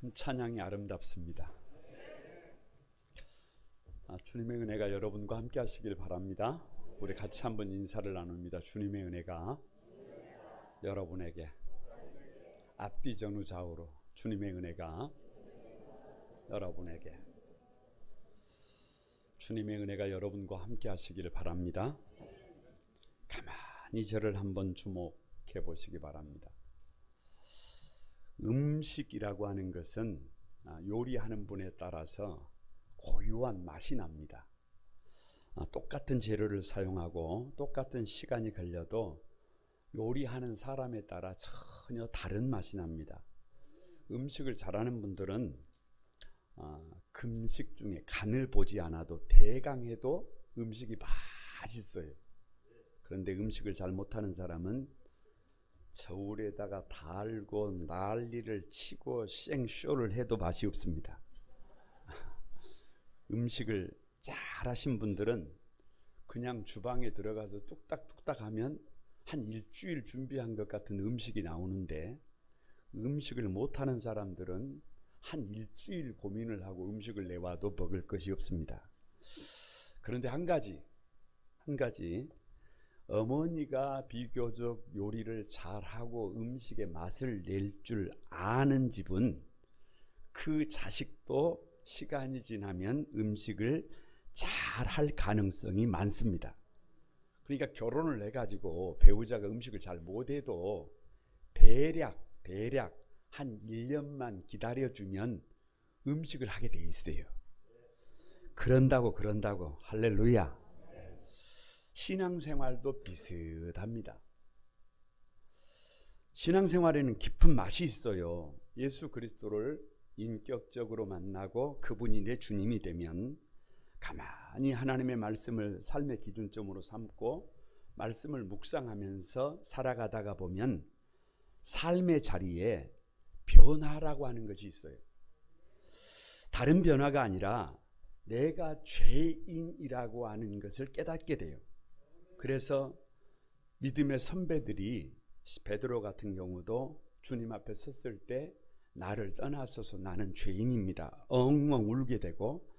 참 찬양이 아름답습니다. 주님의 은혜가 여러분과 함께 하시길 바랍니다. 우리 같이 한번 인사를 나눕니다. 주님의 은혜가 여러분에게 앞뒤 전후 좌우로 주님의 은혜가 여러분에게 주님의 은혜가 여러분과 함께 하시기를 바랍니다. 가만히 저를 한번 주목해 보시기 바랍니다. 음식이라고 하는 것은 요리하는 분에 따라서 고유한 맛이 납니다. 똑같은 재료를 사용하고 똑같은 시간이 걸려도 요리하는 사람에 따라 전혀 다른 맛이 납니다. 음식을 잘하는 분들은 금식 중에 간을 보지 않아도 대강해도 음식이 맛있어요. 그런데 음식을 잘 못하는 사람은 저울에다가 달고 난리를 치고 생쇼를 해도 맛이 없습니다. 음식을 잘 하신 분들은 그냥 주방에 들어가서 뚝딱뚝딱 하면 한 일주일 준비한 것 같은 음식이 나오는데, 음식을 못하는 사람들은 한 일주일 고민을 하고 음식을 내와도 먹을 것이 없습니다. 그런데 한 가지 어머니가 비교적 요리를 잘하고 음식의 맛을 낼 줄 아는 집은 그 자식도 시간이 지나면 음식을 잘할 가능성이 많습니다. 그러니까 결혼을 해가지고 배우자가 음식을 잘 못해도 대략 한 1년만 기다려주면 음식을 하게 돼 있어요. 그런다고 할렐루야. 신앙생활도 비슷합니다. 신앙생활에는 깊은 맛이 있어요. 예수 그리스도를 인격적으로 만나고 그분이 내 주님이 되면 가만히 하나님의 말씀을 삶의 기준점으로 삼고 말씀을 묵상하면서 살아가다가 보면 삶의 자리에 변화라고 하는 것이 있어요. 다른 변화가 아니라 내가 죄인이라고 하는 것을 깨닫게 돼요. 그래서 믿음의 선배들이 베드로 같은 경우도 주님 앞에 섰을 때 나를 떠나소서 나는 죄인입니다 엉엉 울게 되고,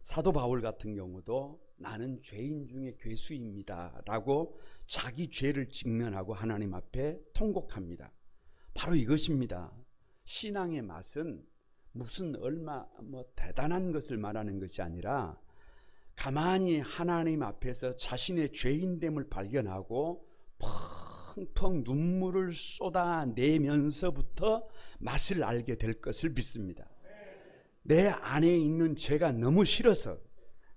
사도 바울 같은 경우도 나는 죄인 중에 괴수입니다 라고 자기 죄를 직면하고 하나님 앞에 통곡합니다. 바로 이것입니다. 신앙의 맛은 무슨 얼마 대단한 것을 말하는 것이 아니라 가만히 하나님 앞에서 자신의 죄인됨을 발견하고 펑펑 눈물을 쏟아내면서부터 맛을 알게 될 것을 믿습니다. 내 안에 있는 죄가 너무 싫어서,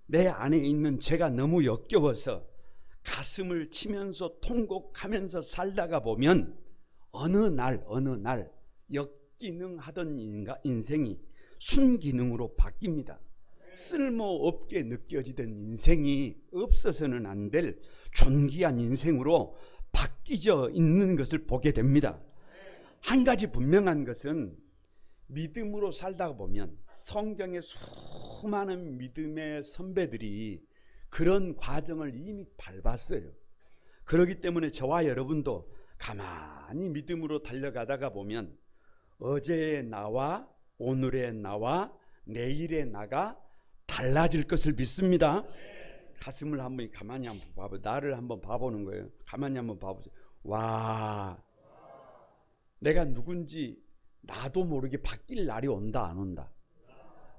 내 안에 있는 죄가 너무 역겨워서 가슴을 치면서 통곡하면서 살다가 보면 어느 날 역기능하던 인생이 순기능으로 바뀝니다. 쓸모없게 느껴지던 인생이 없어서는 안 될 존귀한 인생으로 바뀌어 있는 것을 보게 됩니다. 한 가지 분명한 것은 믿음으로 살다가 보면 성경의 수많은 믿음의 선배들이 그런 과정을 이미 밟았어요. 그렇기 때문에 저와 여러분도 가만히 믿음으로 달려가다가 보면 어제의 나와 오늘의 나와 내일의 나가 달라질 것을 믿습니다. 가슴을 한번 가만히 한번 봐보, 나를 한번 봐보는 거예요. 가만히 한번 봐보세요. 와, 내가 누군지 나도 모르게 바뀔 날이 온다 안 온다?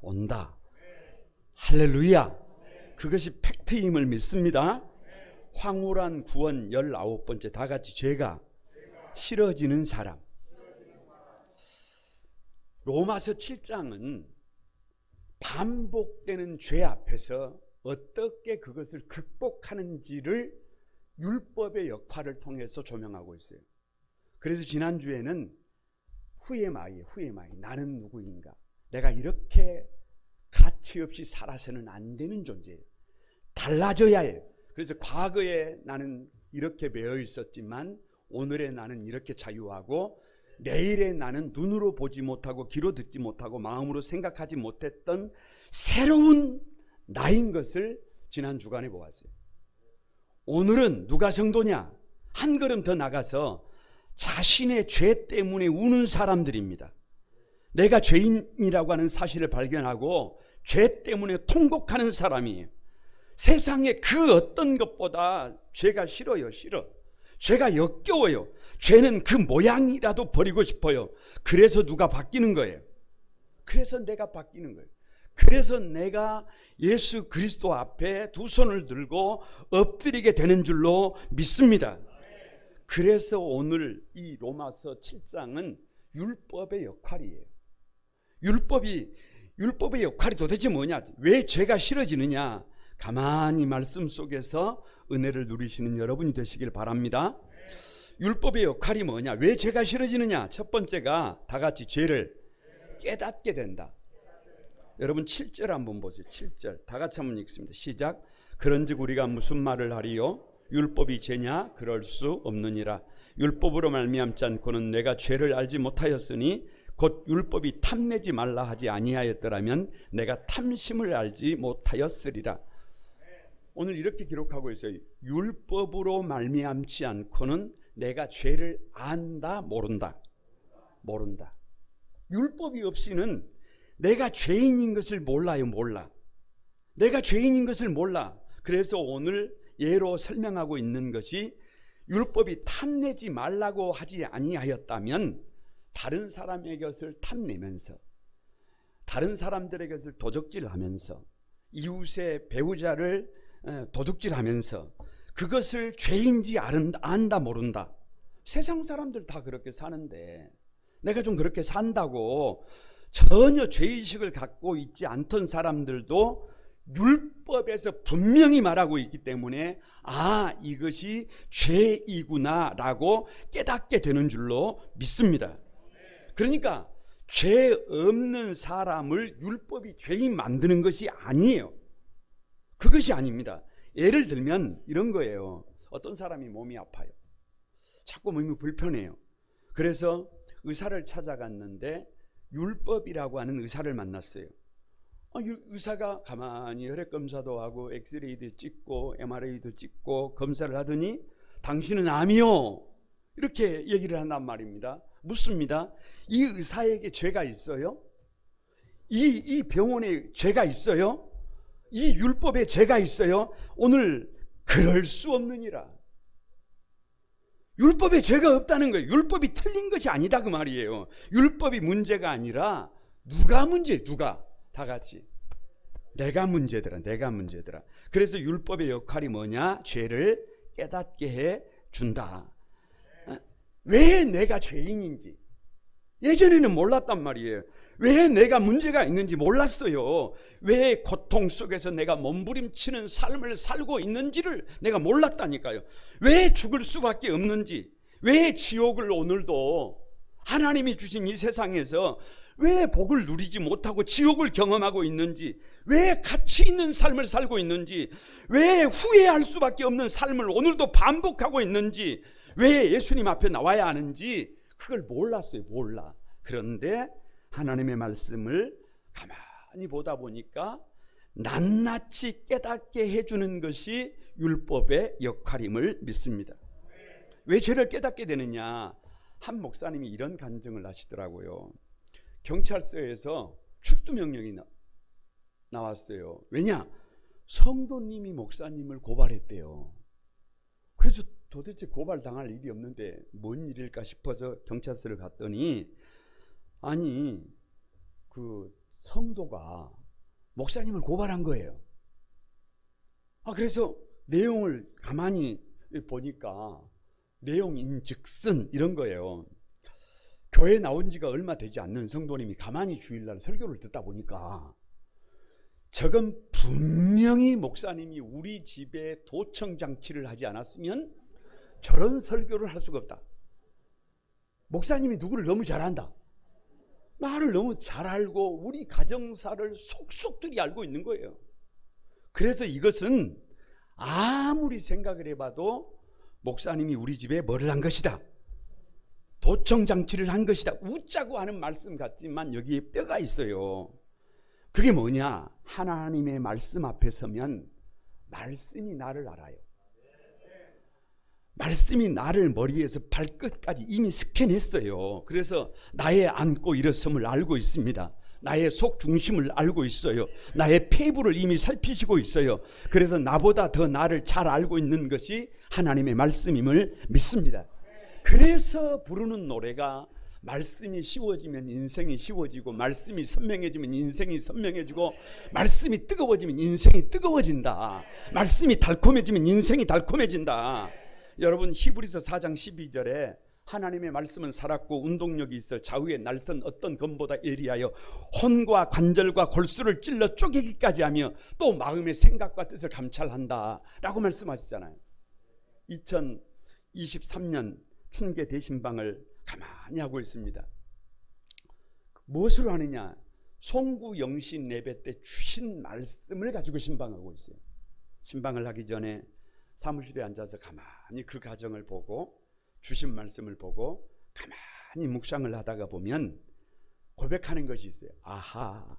온다. 할렐루야. 그것이 팩트임을 믿습니다. 황홀한 구원 19번째, 다 같이 죄가 싫어지는 사람. 로마서 7장은 반복되는 죄 앞에서 어떻게 그것을 극복하는지를 율법의 역할을 통해서 조명하고 있어요. 그래서 지난주에는 후에마이 나는 누구인가, 내가 이렇게 가치없이 살아서는 안 되는 존재예요. 달라져야 해요. 그래서 과거에 나는 이렇게 매여 있었지만 오늘의 나는 이렇게 자유하고, 내일의 나는 눈으로 보지 못하고 귀로 듣지 못하고 마음으로 생각하지 못했던 새로운 나인 것을 지난 주간에 보았어요. 오늘은 누가 성도냐? 한 걸음 더 나가서 자신의 죄 때문에 우는 사람들입니다. 내가 죄인이라고 하는 사실을 발견하고 죄 때문에 통곡하는 사람이 세상에 그 어떤 것보다 죄가 싫어요. 싫어. 죄가 역겨워요. 죄는 그 모양이라도 버리고 싶어요. 그래서 누가 바뀌는 거예요. 그래서 내가 바뀌는 거예요. 그래서 내가 예수 그리스도 앞에 두 손을 들고 엎드리게 되는 줄로 믿습니다. 그래서 오늘 이 로마서 7장은 율법의 역할이에요. 율법의 역할이 도대체 뭐냐? 왜 죄가 싫어지느냐? 가만히 말씀 속에서 은혜를 누리시는 여러분이 되시길 바랍니다. 율법의 역할이 뭐냐? 왜 죄가 싫어지느냐? 첫 번째가 다 같이 죄를 깨닫게 된다. 여러분 7절 한번 보세요. 7절 다 같이 한번 읽습니다. 시작. 그런즉 우리가 무슨 말을 하리요? 율법이 죄냐? 그럴 수 없느니라. 율법으로 말미암지 않고는 내가 죄를 알지 못하였으니 곧 율법이 탐내지 말라 하지 아니하였더라면 내가 탐심을 알지 못하였으리라. 오늘 이렇게 기록하고 있어요. 율법으로 말미암지 않고는 내가 죄를 안다 모른다. 모른다. 율법이 없이는 내가 죄인인 것을 몰라요. 몰라. 내가 죄인인 것을 몰라. 그래서 오늘 예로 설명하고 있는 것이 율법이 탐내지 말라고 하지 아니하였다면 다른 사람의 것을 탐내면서 다른 사람들의 것을 도적질하면서 이웃의 배우자를 도둑질하면서 그것을 죄인지 안다 모른다. 세상 사람들 다 그렇게 사는데 내가 좀 그렇게 산다고 전혀 죄의식을 갖고 있지 않던 사람들도 율법에서 분명히 말하고 있기 때문에 아, 이것이 죄이구나 라고 깨닫게 되는 줄로 믿습니다. 그러니까 죄 없는 사람을 율법이 죄인 만드는 것이 아니에요. 그것이 아닙니다. 예를 들면 이런 거예요. 어떤 사람이 몸이 아파요. 자꾸 몸이 불편해요. 그래서 의사를 찾아갔는데 율법이라고 하는 의사를 만났어요. 의사가 가만히 혈액검사도 하고 엑스레이도 찍고 MRI도 찍고 검사를 하더니 당신은 암이요 이렇게 얘기를 한단 말입니다. 묻습니다. 이 의사에게 죄가 있어요? 이 병원에 죄가 있어요? 이 율법에 죄가 있어요? 오늘 그럴 수 없느니라. 율법에 죄가 없다는 거예요. 율법이 틀린 것이 아니다 그 말이에요. 율법이 문제가 아니라 누가 문제? 누가? 다 같이 내가 문제더라. 내가 문제더라. 그래서 율법의 역할이 뭐냐? 죄를 깨닫게 해 준다. 왜 내가 죄인인지 예전에는 몰랐단 말이에요. 왜 내가 문제가 있는지 몰랐어요. 왜 고통 속에서 내가 몸부림치는 삶을 살고 있는지를 내가 몰랐다니까요. 왜 죽을 수밖에 없는지, 왜 지옥을 오늘도 하나님이 주신 이 세상에서 왜 복을 누리지 못하고 지옥을 경험하고 있는지, 왜 가치 있는 삶을 살고 있는지, 왜 후회할 수밖에 없는 삶을 오늘도 반복하고 있는지, 왜 예수님 앞에 나와야 하는지 그걸 몰랐어요. 몰라. 그런데 하나님의 말씀을 가만히 보다 보니까 낱낱이 깨닫게 해주는 것이 율법의 역할임을 믿습니다. 왜 죄를 깨닫게 되느냐? 한 목사님이 이런 간증을 하시더라고요. 경찰서에서 출두 명령이 나왔어요. 왜냐? 성도님이 목사님을 고발했대요. 그래서 도대체 고발당할 일이 없는데 뭔 일일까 싶어서 경찰서를 갔더니 아니 그 성도가 목사님을 고발한 거예요. 그래서 내용을 가만히 보니까 내용인즉슨 이런 거예요. 교회 나온 지가 얼마 되지 않는 성도님이 가만히 주일날 설교를 듣다 보니까 저건 분명히 목사님이 우리 집에 도청장치를 하지 않았으면 저런 설교를 할 수가 없다. 목사님이 누구를 너무 잘 안다. 나를 너무 잘 알고 우리 가정사를 속속들이 알고 있는 거예요. 그래서 이것은 아무리 생각을 해봐도 목사님이 우리 집에 뭐를 한 것이다. 도청장치를 한 것이다. 웃자고 하는 말씀 같지만 여기에 뼈가 있어요. 그게 뭐냐? 하나님의 말씀 앞에 서면 말씀이 나를 알아요. 말씀이 나를 머리에서 발끝까지 이미 스캔했어요. 그래서 나의 앉고 일어섬을 알고 있습니다. 나의 속 중심을 알고 있어요. 나의 폐부를 이미 살피시고 있어요. 그래서 나보다 더 나를 잘 알고 있는 것이 하나님의 말씀임을 믿습니다. 그래서 부르는 노래가 말씀이 쉬워지면 인생이 쉬워지고, 말씀이 선명해지면 인생이 선명해지고, 말씀이 뜨거워지면 인생이 뜨거워진다. 말씀이 달콤해지면 인생이 달콤해진다. 여러분, 히브리서 4장 12절에 하나님의 말씀은 살았고 운동력이 있어 좌우의 날선 어떤 검보다 예리하여 혼과 관절과 골수를 찔러 쪼개기까지 하며 또 마음의 생각과 뜻을 감찰한다 라고 말씀하시잖아요. 2023년 춘계 대신방을 가만히 하고 있습니다. 무엇으로 하느냐? 송구 영신 예배 때 주신 말씀을 가지고 신방하고 있어요. 신방을 하기 전에 사무실에 앉아서 가만히 그 가정을 보고 주신 말씀을 보고 가만히 묵상을 하다가 보면 고백하는 것이 있어요. 아하,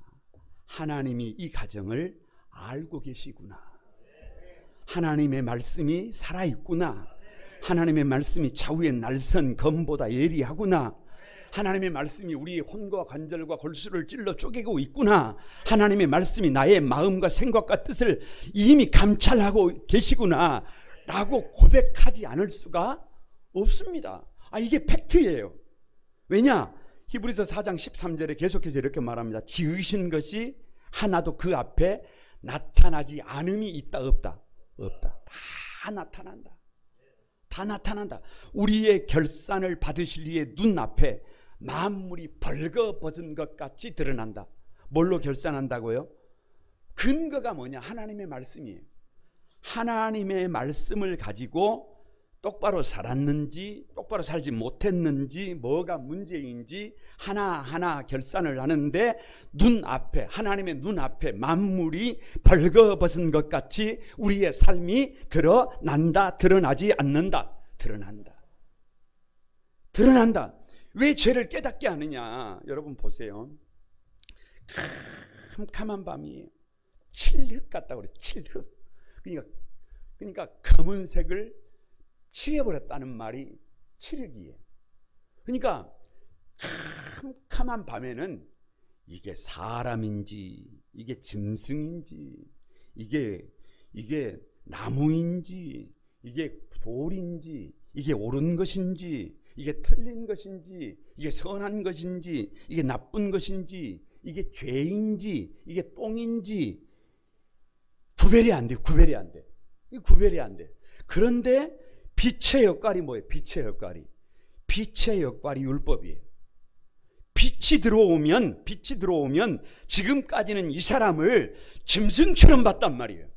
하나님이 이 가정을 알고 계시구나. 하나님의 말씀이 살아있구나. 하나님의 말씀이 좌우의 날선 검보다 예리하구나. 하나님의 말씀이 우리의 혼과 관절과 골수를 찔러 쪼개고 있구나. 하나님의 말씀이 나의 마음과 생각과 뜻을 이미 감찰하고 계시구나 라고 고백하지 않을 수가 없습니다. 이게 팩트예요. 왜냐? 히브리서 4장 13절에 계속해서 이렇게 말합니다. 지으신 것이 하나도 그 앞에 나타나지 않음이 있다 없다? 없다. 다 나타난다. 다 나타난다. 우리의 결산을 받으실 이의 눈앞에 만물이 벌거벗은 것 같이 드러난다. 뭘로 결산한다고요? 근거가 뭐냐? 하나님의 말씀이에요. 하나님의 말씀을 가지고 똑바로 살았는지 똑바로 살지 못했는지 뭐가 문제인지 하나하나 결산을 하는데 눈앞에, 하나님의 눈앞에 만물이 벌거벗은 것 같이 우리의 삶이 드러난다. 드러나지 않는다. 드러난다. 왜 죄를 깨닫게 하느냐? 여러분 보세요. 캄캄한 밤이에요. 칠흑 같다고 그래요. 칠흑. 그러니까 검은색을 칠해버렸다는 말이 칠흑이에요. 그러니까 캄캄한 밤에는 이게 사람인지 이게 짐승인지 이게 나무인지 이게 돌인지 이게 옳은 것인지 이게 틀린 것인지 이게 선한 것인지 이게 나쁜 것인지 이게 죄인지 이게 똥인지 구별이 안 돼. 이 구별이 안 돼. 그런데 빛의 역할이 뭐예요? 빛의 역할이 율법이에요. 빛이 들어오면 지금까지는 이 사람을 짐승처럼 봤단 말이에요.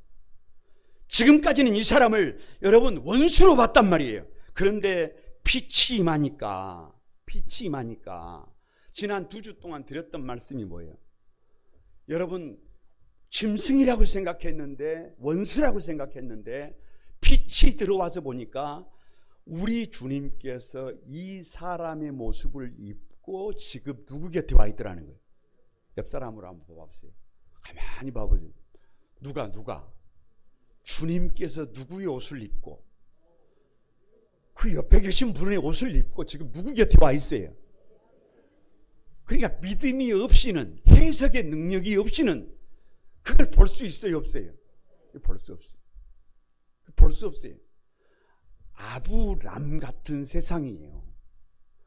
지금까지는 이 사람을 여러분 원수로 봤단 말이에요. 그런데 빛이 임하니까 지난 2주 동안 드렸던 말씀이 뭐예요? 여러분 짐승이라고 생각했는데 원수라고 생각했는데 빛이 들어와서 보니까 우리 주님께서 이 사람의 모습을 입고 지금 누구 곁에 와 있더라는 거예요. 옆 사람으로 한번 봐보세요. 가만히 봐보세요. 누가 주님께서 누구의 옷을 입고 그 옆에 계신 분의 옷을 입고 지금 누구 곁에 와 있어요. 그러니까 믿음이 없이는, 해석의 능력이 없이는 그걸 볼 수 있어요, 없어요? 볼 수 없어요. 아부람 같은 세상이에요.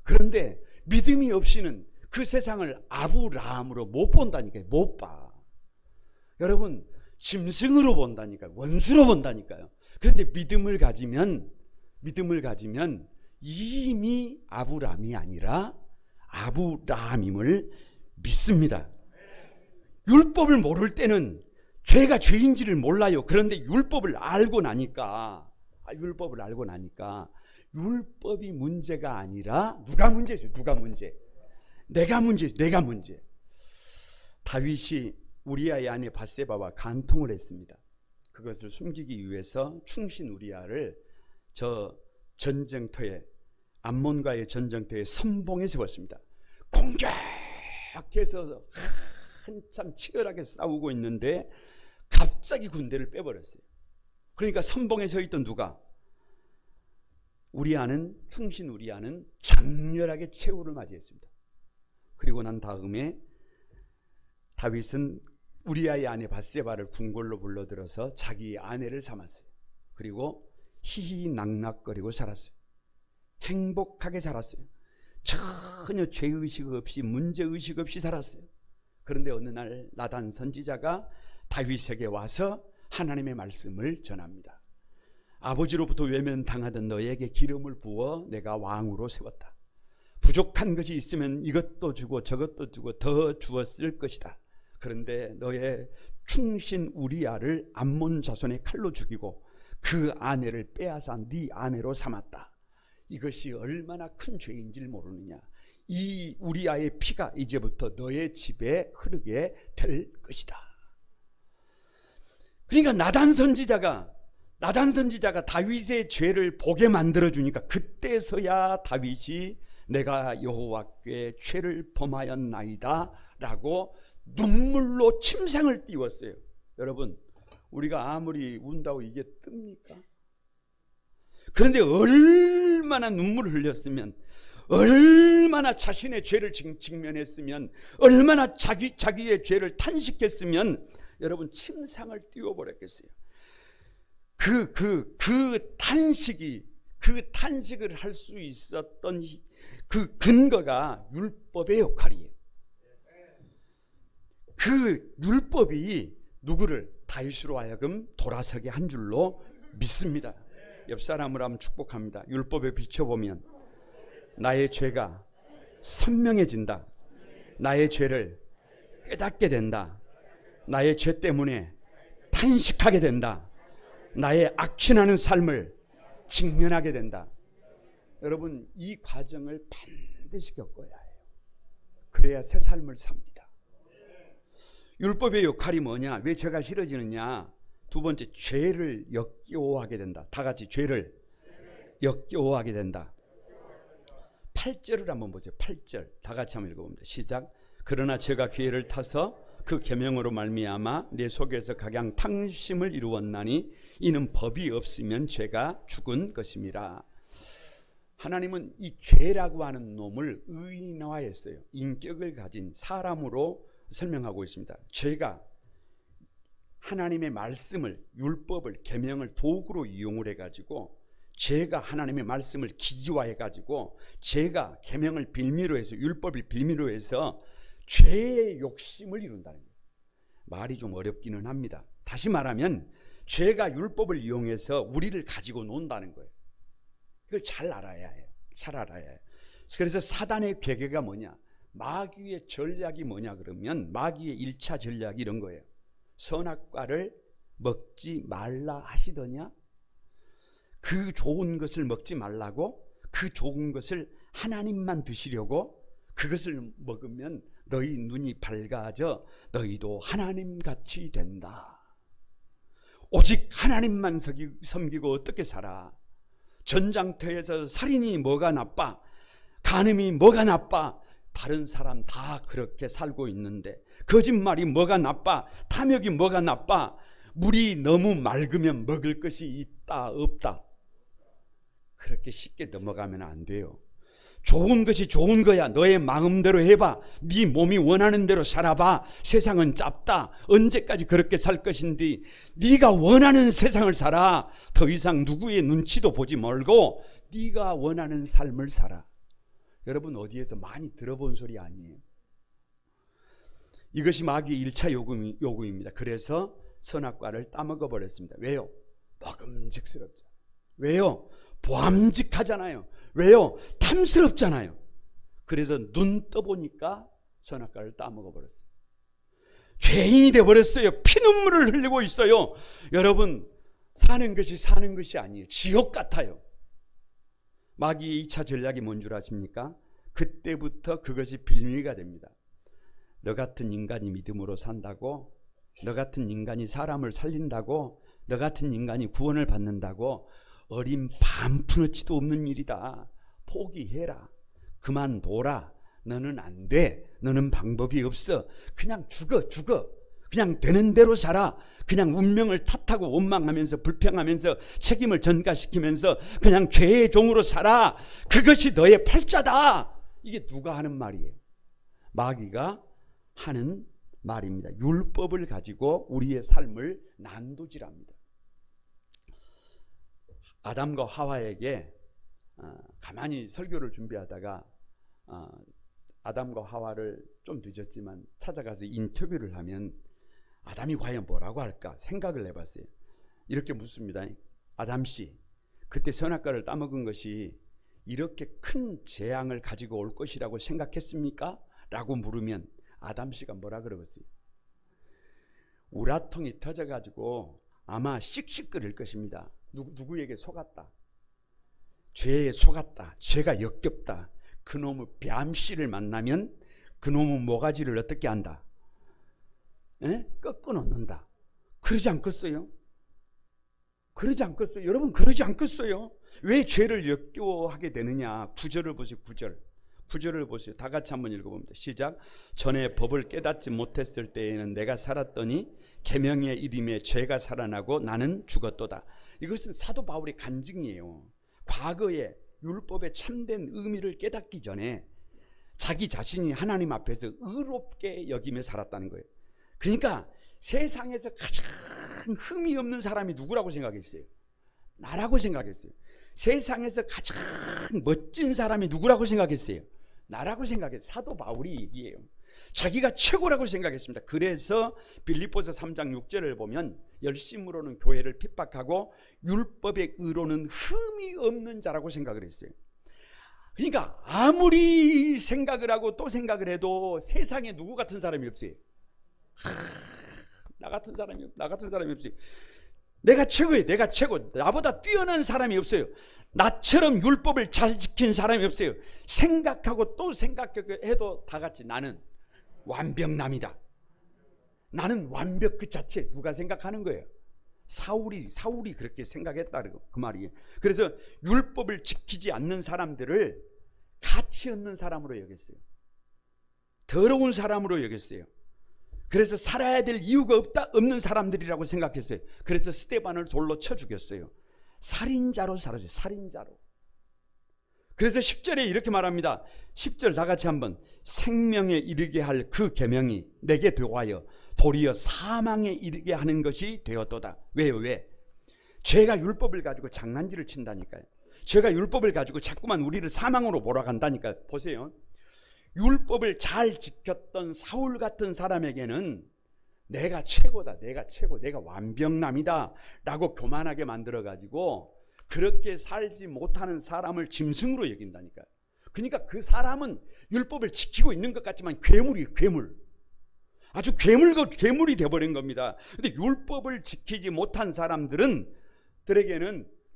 그런데 믿음이 없이는 그 세상을 아부람으로 못 본다니까요. 못 봐. 여러분 짐승으로 본다니까요. 원수로 본다니까요. 그런데 믿음을 가지면 이미 아부람이 아니라 아부람임을 믿습니다. 율법을 모를 때는 죄가 죄인지를 몰라요. 그런데 율법을 알고 나니까 율법이 문제가 아니라 누가 문제였어요? 내가 문제. 다윗이 우리아의 아내 밧세바와 간통을 했습니다. 그것을 숨기기 위해서 충신 우리아를 저 전쟁터에, 암몬과의 전쟁터에 선봉에 세웠습니다. 공격해서 한참 치열하게 싸우고 있는데 갑자기 군대를 빼버렸어요. 그러니까 선봉에 서 있던 누가? 충신 우리아는 장렬하게 최후를 맞이했습니다. 그리고 난 다음에 다윗은 우리아의 아내 밧세바를 궁궐로 불러들여서 자기 아내를 삼았어요. 그리고 희희낙낙거리고 살았어요. 행복하게 살았어요. 전혀 죄의식 없이 문제의식 없이 살았어요. 그런데 어느 날 나단 선지자가 다윗에게 와서 하나님의 말씀을 전합니다. 아버지로부터 외면당하던 너에게 기름을 부어 내가 왕으로 세웠다. 부족한 것이 있으면 이것도 주고 저것도 주고 더 주었을 것이다. 그런데 너의 충신 우리아를 암몬 자손의 칼로 죽이고 그 아내를 빼앗아 네 아내로 삼았다. 이것이 얼마나 큰 죄인지를 모르느냐. 이 우리아의 피가 이제부터 너의 집에 흐르게 될 것이다. 그러니까 나단 선지자가 다윗의 죄를 보게 만들어주니까 그때서야 다윗이 내가 여호와께 죄를 범하였나이다 라고 눈물로 침상을 띄웠어요. 여러분, 우리가 아무리 운다고 이게 뜹니까? 그런데 얼마나 눈물을 흘렸으면, 얼마나 자신의 죄를 직면했으면, 얼마나 자기의 죄를 탄식했으면 여러분 침상을 띄워버렸겠어요. 그 탄식을 할 수 있었던 그 근거가 율법의 역할이에요. 그 율법이 누구를 다윗으로 하여금 돌아서게 한 줄로 믿습니다. 옆 사람을 한번 축복합니다. 율법에 비춰보면 나의 죄가 선명해진다. 나의 죄를 깨닫게 된다. 나의 죄 때문에 탄식하게 된다. 나의 악취나는 삶을 직면하게 된다. 여러분, 이 과정을 반드시 겪어야 해요. 그래야 새 삶을 삽니다. 율법의 역할이 뭐냐? 왜 죄가 싫어지느냐? 두 번째, 죄를 역겨워하게 된다. 다 같이 죄를 역겨워하게 된다. 8절을 한번 보세요. 8절 다 같이 한번 읽어봅니다. 시작. 그러나 죄가 기회를 타서 그 계명으로 말미암아 내 속에서 각양 탕심을 이루었나니 이는 법이 없으면 죄가 죽은 것임이라. 하나님은 이 죄라고 하는 놈을 의인화했어요. 인격을 가진 사람으로 설명하고 있습니다. 죄가 하나님의 말씀을, 율법을, 계명을 도구로 이용을 해가지고, 죄가 하나님의 말씀을 기지화해가지고, 죄가 계명을 빌미로 해서, 율법을 빌미로 해서 죄의 욕심을 이룬다는 거예요. 말이 좀 어렵기는 합니다. 다시 말하면 죄가 율법을 이용해서 우리를 가지고 논다는 거예요. 이걸 잘 알아야 해요. 잘 알아야 해요. 그래서 사단의 괴계가 뭐냐, 마귀의 전략이 뭐냐 그러면 마귀의 1차 전략이 이런 거예요. 선악과를 먹지 말라 하시더냐? 그 좋은 것을 먹지 말라고, 그 좋은 것을 하나님만 드시려고, 그것을 먹으면 너희 눈이 밝아져 너희도 하나님같이 된다. 오직 하나님만 섬기고 어떻게 살아? 전장터에서 살인이 뭐가 나빠? 간음이 뭐가 나빠? 다른 사람 다 그렇게 살고 있는데 거짓말이 뭐가 나빠? 탐욕이 뭐가 나빠? 물이 너무 맑으면 먹을 것이 있다 없다? 그렇게 쉽게 넘어가면 안 돼요. 좋은 것이 좋은 거야. 너의 마음대로 해봐. 네 몸이 원하는 대로 살아봐. 세상은 짧다. 언제까지 그렇게 살 것인데 네가 원하는 세상을 살아. 더 이상 누구의 눈치도 보지 말고 네가 원하는 삶을 살아. 여러분, 어디에서 많이 들어본 소리 아니에요? 이것이 마귀의 1차 요구입니다. 그래서 선악과를 따먹어 버렸습니다. 왜요? 먹음직스럽잖아요. 왜요? 보암직하잖아요. 왜요? 탐스럽잖아요. 그래서 눈 떠보니까 선악과를 따먹어 버렸어요. 죄인이 되어버렸어요. 피눈물을 흘리고 있어요. 여러분, 사는 것이 아니에요. 지옥 같아요. 마귀의 2차 전략이 뭔 줄 아십니까? 그때부터 그것이 빌미가 됩니다. 너 같은 인간이 믿음으로 산다고, 너 같은 인간이 사람을 살린다고, 너 같은 인간이 구원을 받는다고, 어린 반푼어치도 없는 일이다. 포기해라. 그만둬라. 너는 안 돼. 너는 방법이 없어. 그냥 죽어. 그냥 되는 대로 살아. 그냥 운명을 탓하고 원망하면서 불평하면서 책임을 전가시키면서 그냥 죄의 종으로 살아. 그것이 너의 팔자다. 이게 누가 하는 말이에요? 마귀가 하는 말입니다. 율법을 가지고 우리의 삶을 난도질합니다. 아담과 하와에게 가만히 설교를 준비하다가 아담과 하와를 좀 늦었지만 찾아가서 인터뷰를 하면 아담이 과연 뭐라고 할까 생각을 해봤어요. 이렇게 묻습니다. 아담씨, 그때 선악과를 따먹은 것이 이렇게 큰 재앙을 가지고 올 것이라고 생각했습니까? 라고 물으면 아담씨가 뭐라 그러겠어요? 우라통이 터져가지고 아마 씩씩거릴 것입니다. 누구에게 속았다. 죄에 속았다. 죄가 역겹다. 그놈의 뱀씨를 만나면 그놈의 모가지를 어떻게 한다? 꺾어 놓는다. 그러지 않겠어요? 그러지 않겠어요? 여러분 그러지 않겠어요? 왜 죄를 역겨워하게 되느냐? 9절을 보세요. 9절을 보세요. 다 같이 한번 읽어봅니다. 시작. 전에 법을 깨닫지 못했을 때에는 내가 살았더니 계명의 이름에 죄가 살아나고 나는 죽었도다. 이것은 사도 바울의 간증이에요. 과거에 율법의 참된 의미를 깨닫기 전에 자기 자신이 하나님 앞에서 의롭게 여기며 살았다는 거예요. 그러니까 세상에서 가장 흠이 없는 사람이 누구라고 생각했어요? 나라고 생각했어요. 세상에서 가장 멋진 사람이 누구라고 생각했어요? 나라고 생각했어요. 사도 바울이 얘기해요. 자기가 최고라고 생각했습니다. 그래서 빌립보서 3장 6절을 보면 열심으로는 교회를 핍박하고 율법의 의로는 흠이 없는 자라고 생각을 했어요. 그러니까 아무리 생각을 하고 또 생각을 해도 세상에 누구 같은 사람이 없어요. 나 같은 사람이 없어요. 내가 최고예요. 내가 최고. 나보다 뛰어난 사람이 없어요. 나처럼 율법을 잘 지킨 사람이 없어요. 생각하고 또 생각해도 다 같이 나는 완벽남이다. 나는 완벽 그 자체. 누가 생각하는 거예요? 사울이 그렇게 생각했다 그 말이에요. 그래서 율법을 지키지 않는 사람들을 가치 없는 사람으로 여겼어요. 더러운 사람으로 여겼어요. 그래서 살아야 될 이유가 없는 사람들이라고 생각했어요. 그래서 스데반을 돌로 쳐 죽였어요. 살인자로 살았어요. 살인자로. 그래서 10절에 이렇게 말합니다. 10절 다 같이 한번. 생명에 이르게 할 그 계명이 내게 되어하여 도리어 사망에 이르게 하는 것이 되었도다. 왜요? 왜? 죄가 율법을 가지고 장난질을 친다니까요. 죄가 율법을 가지고 자꾸만 우리를 사망으로 몰아간다니까요. 보세요. 율법을 잘 지켰던 사울 같은 사람에게는 내가 최고다, 내가 최고, 내가 완벽남이다 라고 교만하게 만들어가지고 그렇게 살지 못하는 사람을 짐승으로 여긴다니까요. 그러니까 그사람은 율법을 지키고 있는 것 같지만 괴물이에요. 괴물. 아주 괴물이 돼버린 겁니다. 근데 율법을 지키지 못한 사람들에게는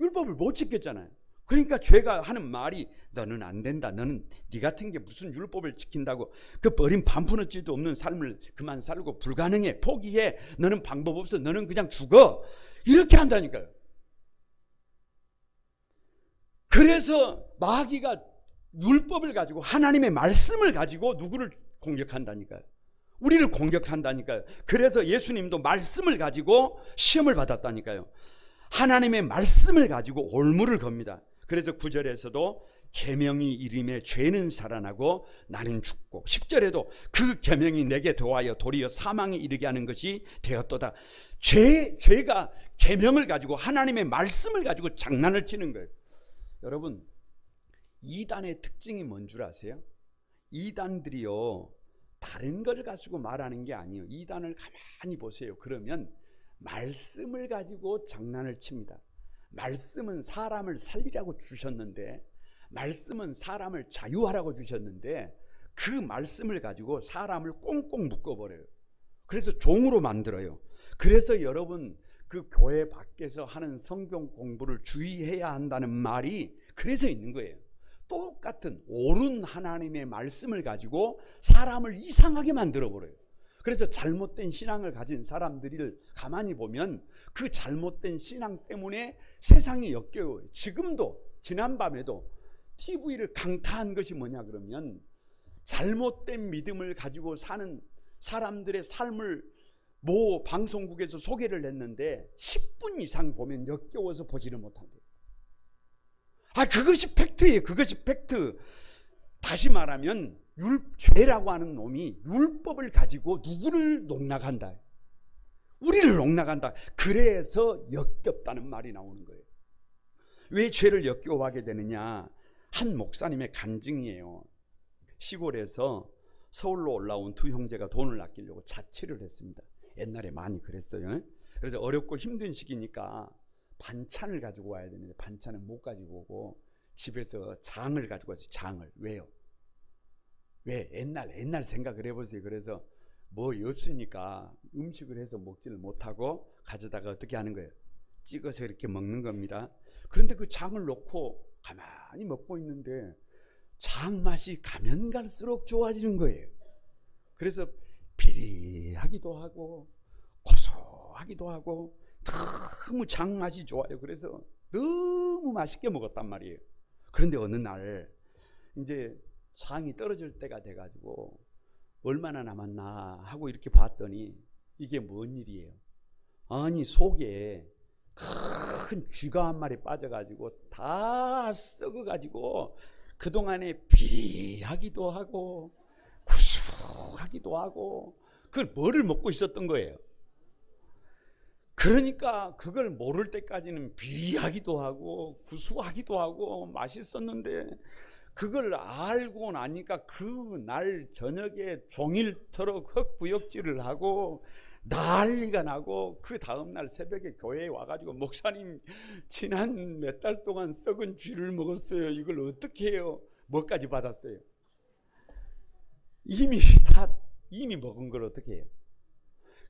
율법을 못 지켰잖아요. 그러니까 죄가 하는 말이 너는 안 된다. 너는 네 같은 게 무슨 율법을 지킨다고 그 버린 반푼어치도 없는 삶을 그만 살고 불가능해. 포기해. 너는 방법 없어. 너는 그냥 죽어. 이렇게 한다니까요. 그래서 마귀가 율법을 가지고 하나님의 말씀을 가지고 누구를 공격한다니까요. 우리를 공격한다니까요. 그래서 예수님도 말씀을 가지고 시험을 받았다니까요. 하나님의 말씀을 가지고 올무를 겁니다. 그래서 9절에서도 계명이 이름에 죄는 살아나고 나는 죽고 10절에도 그 계명이 내게 도하여 도리어 사망에 이르게 하는 것이 되었도다. 죄가 계명을 가지고 하나님의 말씀을 가지고 장난을 치는 거예요. 여러분, 이단의 특징이 뭔 줄 아세요? 이단들이요 다른 걸 가지고 말하는 게 아니에요. 이단을 가만히 보세요. 그러면 말씀을 가지고 장난을 칩니다. 말씀은 사람을 살리라고 주셨는데, 말씀은 사람을 자유하라고 주셨는데 그 말씀을 가지고 사람을 꽁꽁 묶어버려요. 그래서 종으로 만들어요. 그래서 여러분 그 교회 밖에서 하는 성경 공부를 주의해야 한다는 말이 그래서 있는 거예요. 똑같은 옳은 하나님의 말씀을 가지고 사람을 이상하게 만들어버려요. 그래서 잘못된 신앙을 가진 사람들을 가만히 보면 그 잘못된 신앙 때문에 세상이 역겨워요. 지금도 지난밤에도 TV를 강타한 것이 뭐냐 그러면 잘못된 믿음을 가지고 사는 사람들의 삶을 모 방송국에서 소개를 했는데 10분 이상 보면 역겨워서 보지를 못한대요. 그것이 팩트예요. 그것이 팩트. 다시 말하면 죄라고 하는 놈이 율법을 가지고 누구를 농락한다. 우리를 농락한다. 그래서 역겹다는 말이 나오는 거예요. 왜 죄를 역겨워하게 되느냐? 한 목사님의 간증이에요. 시골에서 서울로 올라온 두 형제가 돈을 아끼려고 자취를 했습니다. 옛날에 많이 그랬어요. 그래서 어렵고 힘든 시기니까 반찬을 가지고 와야 되는데 반찬을 못 가지고 오고 집에서 장을 가지고 왔어요. 장을. 왜요? 왜? 옛날 생각을 해보세요. 그래서 뭐 없으니까 음식을 해서 먹지를 못하고 가져다가 어떻게 하는 거예요? 찍어서 이렇게 먹는 겁니다. 그런데 그 장을 놓고 가만히 먹고 있는데 장 맛이 가면 갈수록 좋아지는 거예요. 그래서 비리하기도 하고 고소하기도 하고 너무 장 맛이 좋아요. 그래서 너무 맛있게 먹었단 말이에요. 그런데 어느 날 이제 장이 떨어질 때가 돼가지고 얼마나 남았나 하고 이렇게 봤더니 이게 뭔 일이에요? 아니 속에 큰 쥐가 한 마리 빠져가지고 다 썩어가지고 그동안에 비리하기도 하고 구수하기도 하고 그걸 뭐를 먹고 있었던 거예요. 그러니까 그걸 모를 때까지는 비리하기도 하고 구수하기도 하고 맛있었는데 그걸 알고 나니까 그 날 저녁에 종일토록 헛구역질을 하고 난리가 나고 그 다음날 새벽에 교회에 와가지고 목사님 지난 몇 달 동안 썩은 쥐를 먹었어요. 이걸 어떻게 해요? 뭐까지 받았어요? 이미 먹은 걸 어떻게 해요?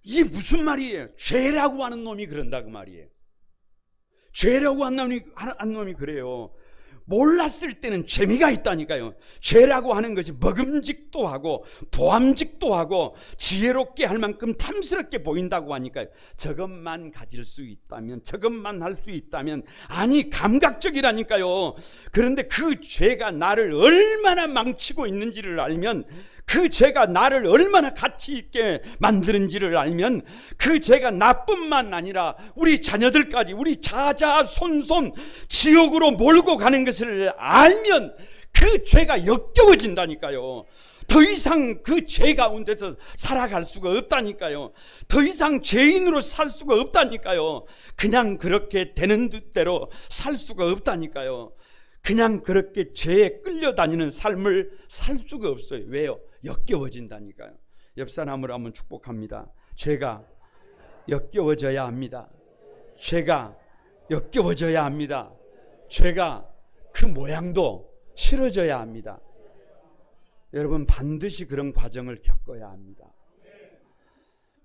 이게 무슨 말이에요? 죄라고 하는 놈이 그런다 그 말이에요. 죄라고 하는 놈이 그래요. 몰랐을 때는 재미가 있다니까요. 죄라고 하는 것이 먹음직도 하고 보암직도 하고 지혜롭게 할 만큼 탐스럽게 보인다고 하니까요. 저것만 가질 수 있다면, 저것만 할 수 있다면, 아니 감각적이라니까요. 그런데 그 죄가 나를 얼마나 망치고 있는지를 알면, 그 죄가 나를 얼마나 가치 있게 만드는지를 알면, 그 죄가 나뿐만 아니라 우리 자녀들까지, 우리 자자손손 지옥으로 몰고 가는 것을 알면 그 죄가 역겨워진다니까요. 더 이상 그 죄 가운데서 살아갈 수가 없다니까요. 더 이상 죄인으로 살 수가 없다니까요. 그냥 그렇게 되는 대로 살 수가 없다니까요. 그냥 그렇게 죄에 끌려다니는 삶을 살 수가 없어요. 왜요? 역겨워진다니까요. 옆 사람을 한번 축복합니다. 죄가 역겨워져야 합니다. 죄가 역겨워져야 합니다. 죄가 그 모양도 싫어져야 합니다. 여러분 반드시 그런 과정을 겪어야 합니다.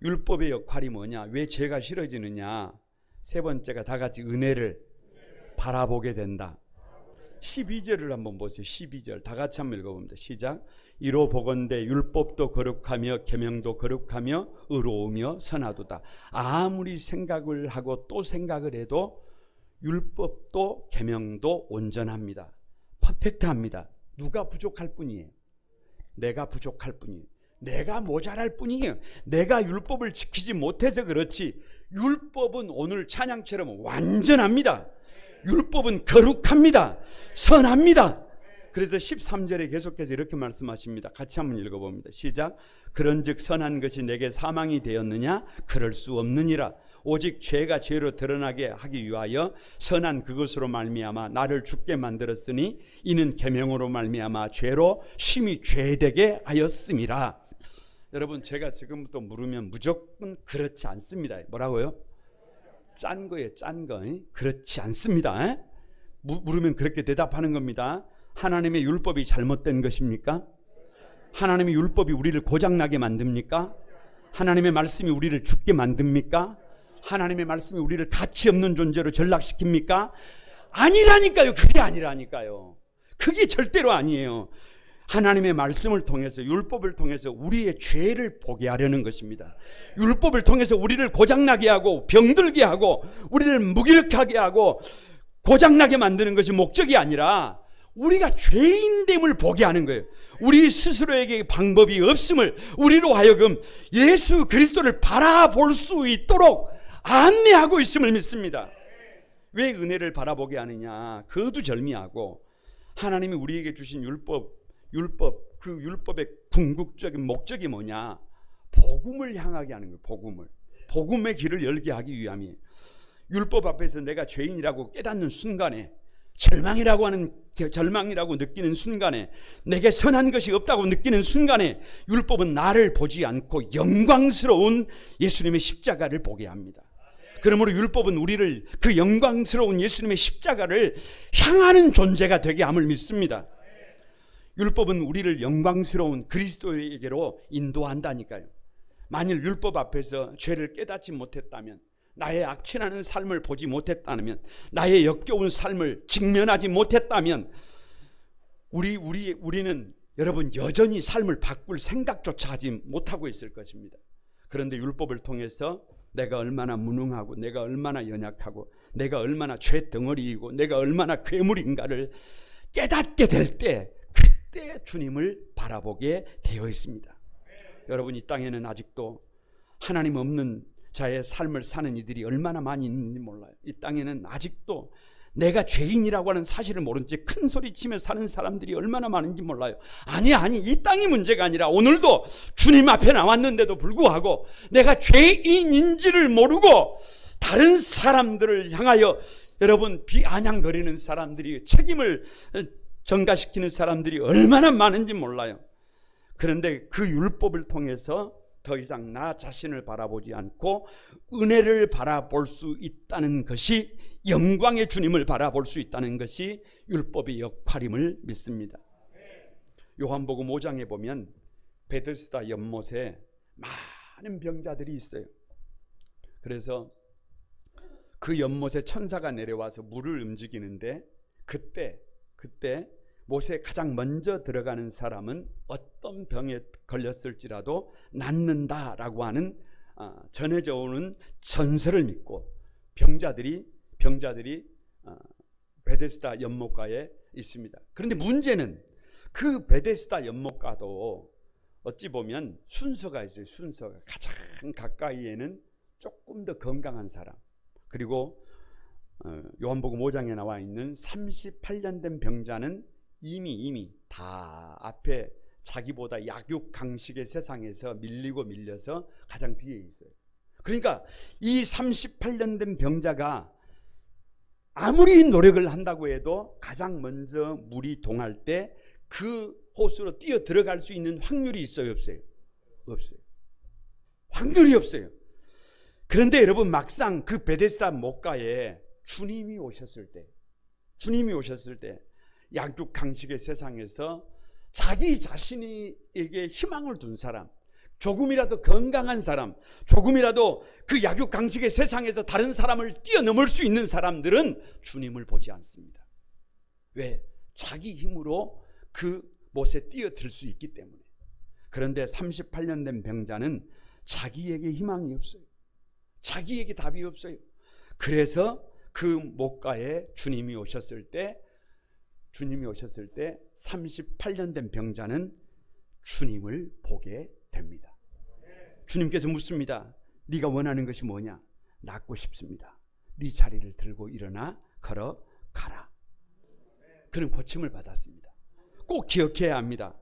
율법의 역할이 뭐냐? 왜 죄가 싫어지느냐? 세 번째가 다 같이 은혜를 바라보게 된다. 12절을 한번 보세요. 12절 다 같이 한번 읽어봅니다. 시작. 이로 보건대 율법도 거룩하며 계명도 거룩하며 의로우며 선하도다. 아무리 생각을 하고 또 생각을 해도 율법도 계명도 온전합니다. 퍼펙트합니다. 누가 부족할 뿐이에요? 내가 부족할 뿐이에요. 내가 모자랄 뿐이에요. 내가 율법을 지키지 못해서 그렇지 율법은 오늘 찬양처럼 완전합니다. 율법은 거룩합니다. 선합니다. 그래서 13절에 계속해서 이렇게 말씀하십니다. 같이 한번 읽어봅니다. 시작. 그런즉 선한 것이 내게 사망이 되었느냐? 그럴 수 없느니라. 오직 죄가 죄로 드러나게 하기 위하여 선한 그것으로 말미암아 나를 죽게 만들었으니 이는 계명으로 말미암아 죄로 심히 죄되게 하였음이라. 여러분 제가 지금부터 물으면 무조건 그렇지 않습니다. 뭐라고요? 짠 거예요. 짠 거. 그렇지 않습니다. 물으면 그렇게 대답하는 겁니다. 하나님의 율법이 잘못된 것입니까? 하나님의 율법이 우리를 고장나게 만듭니까? 하나님의 말씀이 우리를 죽게 만듭니까? 하나님의 말씀이 우리를 가치 없는 존재로 전락시킵니까? 아니라니까요. 그게 아니라니까요. 그게 절대로 아니에요. 하나님의 말씀을 통해서 율법을 통해서 우리의 죄를 보게 하려는 것입니다. 율법을 통해서 우리를 고장나게 하고 병들게 하고 우리를 무기력하게 하고 고장나게 만드는 것이 목적이 아니라 우리가 죄인됨을 보게 하는 거예요. 우리 스스로에게 방법이 없음을 우리로 하여금 예수 그리스도를 바라볼 수 있도록 안내하고 있음을 믿습니다. 왜 은혜를 바라보게 하느냐? 거두절미하고 하나님이 우리에게 주신 율법 그 율법의 궁극적인 목적이 뭐냐? 복음을 향하게 하는 거예요. 복음의 길을 열게 하기 위함이에요. 율법 앞에서 내가 죄인이라고 깨닫는 순간에, 절망이라고 느끼는 순간에, 내게 선한 것이 없다고 느끼는 순간에 율법은 나를 보지 않고 영광스러운 예수님의 십자가를 보게 합니다. 그러므로 율법은 우리를 그 영광스러운 예수님의 십자가를 향하는 존재가 되게 함을 믿습니다. 율법은 우리를 영광스러운 그리스도에게로 인도한다니까요. 만일 율법 앞에서 죄를 깨닫지 못했다면, 나의 악취나는 삶을 보지 못했다면, 나의 역겨운 삶을 직면하지 못했다면 우리는 여러분 여전히 삶을 바꿀 생각조차 하지 못하고 있을 것입니다. 그런데 율법을 통해서 내가 얼마나 무능하고, 내가 얼마나 연약하고, 내가 얼마나 죄덩어리이고, 내가 얼마나 괴물인가를 깨닫게 될 때, 그때 주님을 바라보게 되어 있습니다. 여러분, 이 땅에는 아직도 하나님 없는 자의 삶을 사는 이들이 얼마나 많이 있는지 몰라요. 이 땅에는 아직도 내가 죄인이라고 하는 사실을 모른 채 큰 소리치며 사는 사람들이 얼마나 많은지 몰라요. 아니 이 땅이 문제가 아니라 오늘도 주님 앞에 나왔는데도 불구하고 내가 죄인인지를 모르고 다른 사람들을 향하여 여러분 비아냥거리는 사람들이, 책임을 전가시키는 사람들이 얼마나 많은지 몰라요. 그런데 그 율법을 통해서 더 이상 나 자신을 바라보지 않고 은혜를 바라볼 수 있다는 것이, 영광의 주님을 바라볼 수 있다는 것이 율법의 역할임을 믿습니다. 요한복음 5장에 보면 베데스다 연못에 많은 병자들이 있어요. 그래서 그 연못에 천사가 내려와서 물을 움직이는데 그때 못에 가장 먼저 들어가는 사람은 어떤 병에 걸렸을지라도 낫는다라고 하는 전해져 오는 전설을 믿고 병자들이 베데스다 연못가에 있습니다. 그런데 문제는 그 베데스다 연못가도 어찌 보면 순서가 있어요. 순서가 가장 가까이에는 조금 더 건강한 사람, 그리고 요한복음 5장에 나와 있는 38년 된 병자는 이미 다 앞에 자기보다 약육강식의 세상에서 밀려서 가장 뒤에 있어요. 그러니까 이 38년 된 병자가 아무리 노력을 한다고 해도 가장 먼저 물이 동할 때 그 호수로 뛰어 들어갈 수 있는 확률이 있어요, 없어요? 없어요. 확률이 없어요. 그런데 여러분, 막상 그 베데스다 못가에 주님이 오셨을 때 약육강식의 세상에서 자기 자신에게 희망을 둔 사람, 조금이라도 건강한 사람, 조금이라도 그 약육강식의 세상에서 다른 사람을 뛰어넘을 수 있는 사람들은 주님을 보지 않습니다. 왜? 자기 힘으로 그 못에 뛰어들 수 있기 때문에. 그런데 38년 된 병자는 자기에게 희망이 없어요. 자기에게 답이 없어요. 그래서 그 못가에 주님이 오셨을 때 38년 된 병자는 주님을 보게 됩니다. 주님께서 묻습니다. 네가 원하는 것이 뭐냐? 낫고 싶습니다. 네 자리를 들고 일어나 걸어가라. 그는 고침을 받았습니다. 꼭 기억해야 합니다.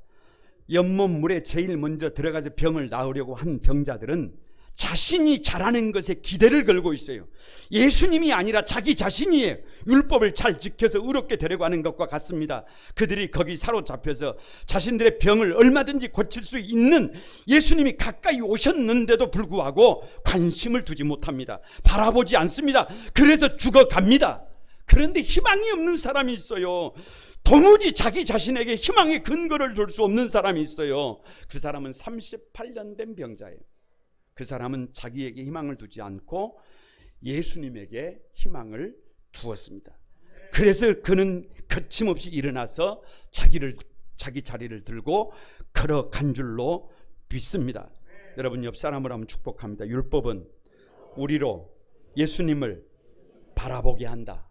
연못물에 제일 먼저 들어가서 병을 나으려고 한 병자들은 자신이 잘하는 것에 기대를 걸고 있어요. 예수님이 아니라 자기 자신이에요. 율법을 잘 지켜서 의롭게 되려고 하는 것과 같습니다. 그들이 거기 사로잡혀서 자신들의 병을 얼마든지 고칠 수 있는 예수님이 가까이 오셨는데도 불구하고 관심을 두지 못합니다. 바라보지 않습니다. 그래서 죽어갑니다. 그런데 희망이 없는 사람이 있어요. 도무지 자기 자신에게 희망의 근거를 줄 수 없는 사람이 있어요. 그 사람은 38년 된 병자예요. 그 사람은 자기에게 희망을 두지 않고 예수님에게 희망을 두었습니다. 그래서 그는 거침없이 일어나서 자기 자리를 들고 걸어간 줄로 믿습니다. 여러분, 옆 사람을 한번 축복합니다. 율법은 우리로 예수님을 바라보게 한다.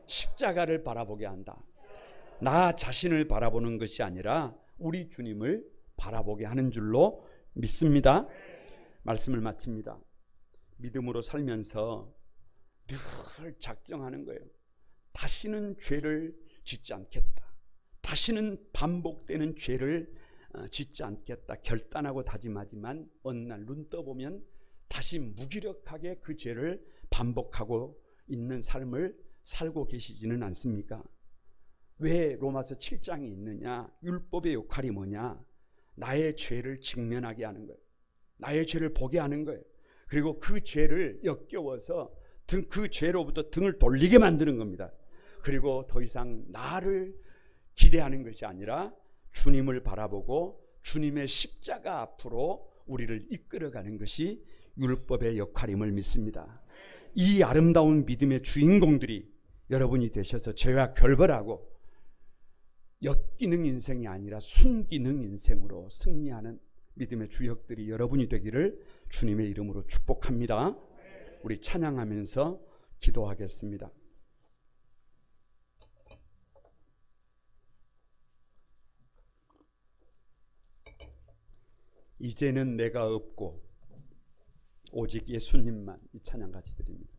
십자가를 바라보게 한다. 나 자신을 바라보는 것이 아니라 우리 주님을 바라보게 하는 줄로 믿습니다. 말씀을 마칩니다. 믿음으로 살면서 늘 작정하는 거예요. 다시는 죄를 짓지 않겠다. 다시는 반복되는 죄를 짓지 않겠다. 결단하고 다짐하지만 어느 날 눈 떠보면 다시 무기력하게 그 죄를 반복하고 있는 삶을 살고 계시지는 않습니까? 왜 로마서 7장이 있느냐? 율법의 역할이 뭐냐? 나의 죄를 직면하게 하는 거예요. 나의 죄를 보게 하는 거예요. 그리고 그 죄를 역겨워서 그 죄로부터 등을 돌리게 만드는 겁니다. 그리고 더 이상 나를 기대하는 것이 아니라 주님을 바라보고 주님의 십자가 앞으로 우리를 이끌어가는 것이 율법의 역할임을 믿습니다. 이 아름다운 믿음의 주인공들이 여러분이 되셔서 죄와 결별하고 역기능 인생이 아니라 순기능 인생으로 승리하는 믿음의 주역들이 여러분이 되기를 주님의 이름으로 축복합니다. 우리 찬양하면서 기도하겠습니다. 이제는 내가 없고 오직 예수님만. 이 찬양 같이 드립니다.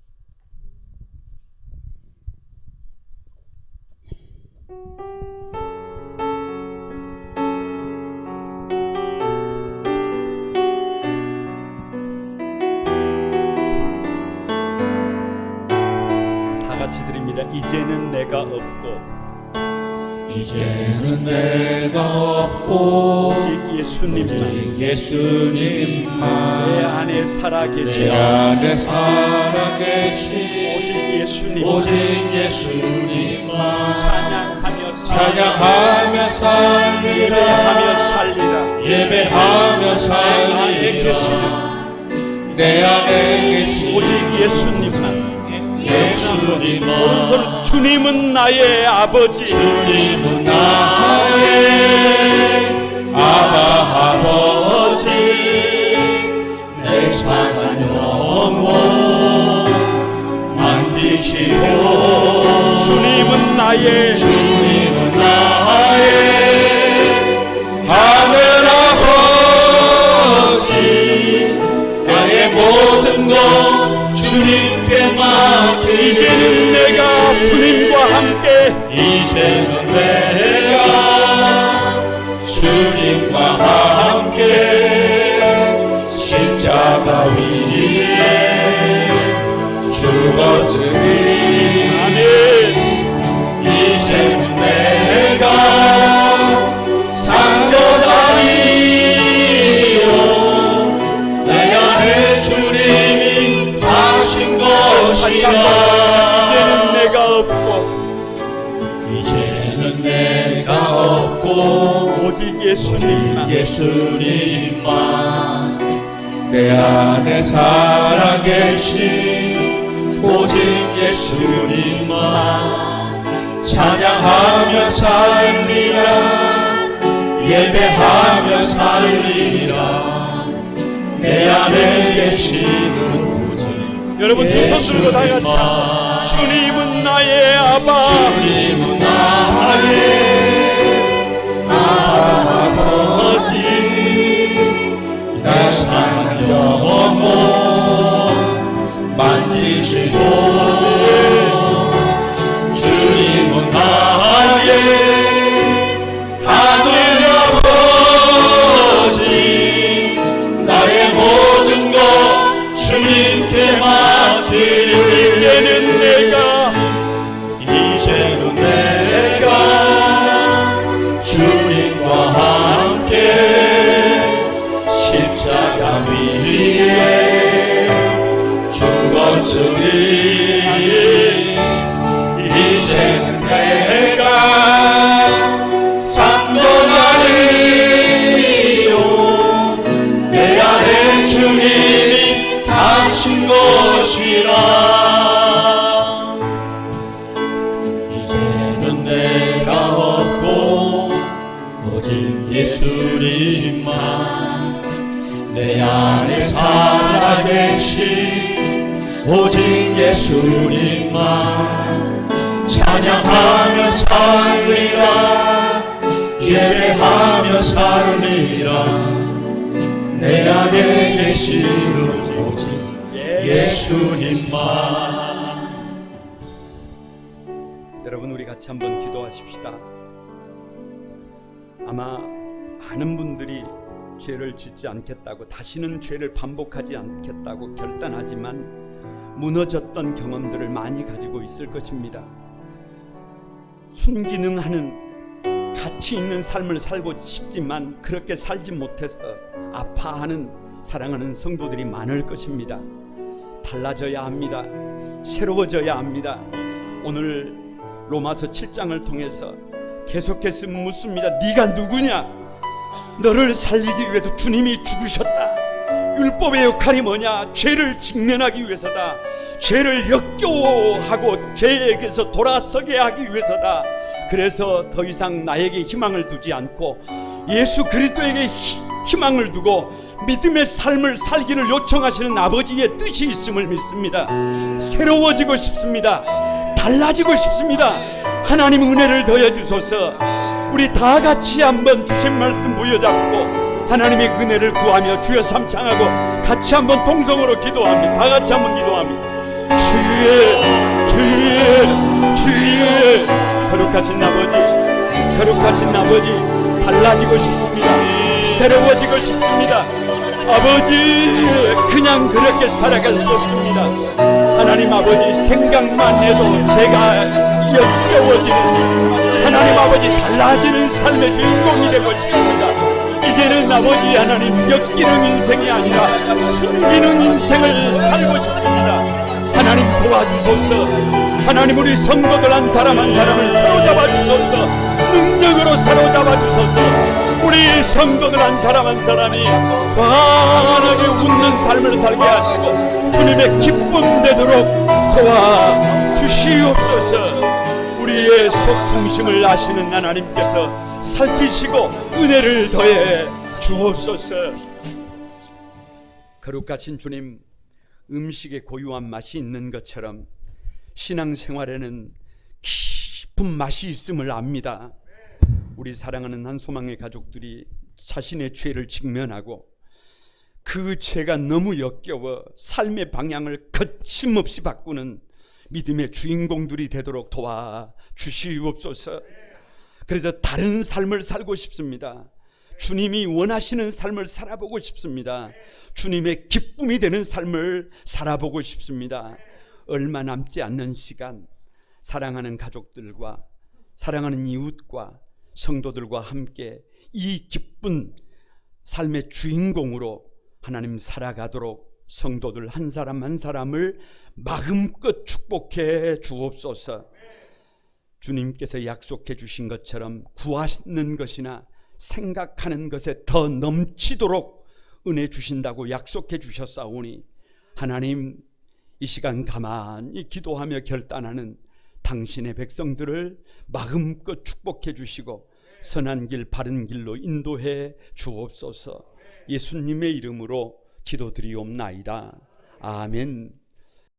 다 같이 드립니다. 이제는 내가 없고 이제는 내가 없고 오직 예수님만 내 안에 살아계신 오직 예수님만 찬양하며 살리라 예배하며 살리라 내 안에 계신 오직 예수님만 오른손 주님은 나의 아버지 주님은 나의 아버지 내 상한 영혼 만지시고 주님은 나의 하늘 아버지 나의 모든 것 주님께 맡기리 이제는 내가 주님과 함께 이제는 내가 주님과 함께 십자가 위에 죽었으니 이제는 내가 산 것 아니요 내 안에 주님이 사신 것이라 이제는 내가 없고 오직 예수님만 내 안에 살아계신 오직 예수님만 찬양하며 살리라 예배하며 살리라 내 안에 계시는 오직 여러분 두 손 들고 다 같이 주님은 나의 주님은 나의 아버지 날 사랑하는 영혼 만지시고 주님은 나의 하늘 아버지 나의 모든 것 주님께 맡기리 이제는 내가 주님과 함께 십자가 위에 죽었으니 이제는 내가 산 것 아니요 내 안에 주님이 사신 것이라 내가 없고 오직 예수님만 내 안에 살아계신 오직 예수님만 찬양하며 살리라 예배하며 살리라 내 안에 계시는 오직 예수님만. 여러분, 우리 같이 한번 기도하십시다. 아마 많은 분들이 죄를 짓지 않겠다고, 다시는 죄를 반복하지 않겠다고 결단하지만 무너졌던 경험들을 많이 가지고 있을 것입니다. 순기능하는 가치 있는 삶을 살고 싶지만 그렇게 살지 못해서 아파하는 사랑하는 성도들이 많을 것입니다. 달라져야 합니다. 새로워져야 합니다. 오늘 로마서 7장을 통해서 계속해서 묻습니다. 네가 누구냐? 너를 살리기 위해서 주님이 죽으셨다. 율법의 역할이 뭐냐? 죄를 직면하기 위해서다. 죄를 역겨워하고 죄에게서 돌아서게 하기 위해서다. 그래서 더 이상 나에게 희망을 두지 않고 예수 그리스도에게 희망을 두고 믿음의 삶을 살기를 요청하시는 아버지의 뜻이 있음을 믿습니다. 새로워지고 싶습니다. 달라지고 싶습니다. 하나님 은혜를 더해 주소서. 우리 다 같이 한번 주신 말씀 부여잡고 하나님의 은혜를 구하며 주여 삼창하고 같이 한번 동성으로 기도합니다. 다 같이 한번 기도합니다. 주의 거룩하신 아버지, 거룩하신 아버지, 달라지고 싶습니다. 새로워지고 싶습니다. 아버지, 그냥 그렇게 살아갈 수 없습니다. 하나님 아버지, 생각만 해도 제가 역겨워지는, 하나님 아버지, 달라지는 삶의 주인공이 되고 싶습니다. 이제는 아버지 하나님, 역기는 인생이 아니라 숨기는 인생을 살고 싶습니다. 하나님 도와주소서. 하나님, 우리 성도들 한 사람 한 사람을 사로잡아 주소서. 능력으로 사로잡아 주소서. 우리 성도들 한 사람 한 사람이 환하게 웃는 삶을 살게 하시고 주님의 기쁨 되도록 도와주시옵소서. 우리의 속중심을 아시는 하나님께서 살피시고 은혜를 더해 주옵소서. 거룩하신 주님, 음식에 고유한 맛이 있는 것처럼 신앙생활에는 깊은 맛이 있음을 압니다. 우리 사랑하는 한소망의 가족들이 자신의 죄를 직면하고 그 죄가 너무 역겨워 삶의 방향을 거침없이 바꾸는 믿음의 주인공들이 되도록 도와주시옵소서. 그래서 다른 삶을 살고 싶습니다. 주님이 원하시는 삶을 살아보고 싶습니다. 주님의 기쁨이 되는 삶을 살아보고 싶습니다. 얼마 남지 않는 시간, 사랑하는 가족들과 사랑하는 이웃과 성도들과 함께 이 기쁜 삶의 주인공으로 하나님 살아가도록 성도들 한 사람 한 사람을 마음껏 축복해 주옵소서. 주님께서 약속해 주신 것처럼 구하는 것이나 생각하는 것에 더 넘치도록 은혜 주신다고 약속해 주셨사오니 하나님, 이 시간 가만히 기도하며 결단하는 당신의 백성들을 마음껏 축복해 주시고 선한 길 바른 길로 인도해 주옵소서. 예수님의 이름으로 기도드리옵나이다. 아멘.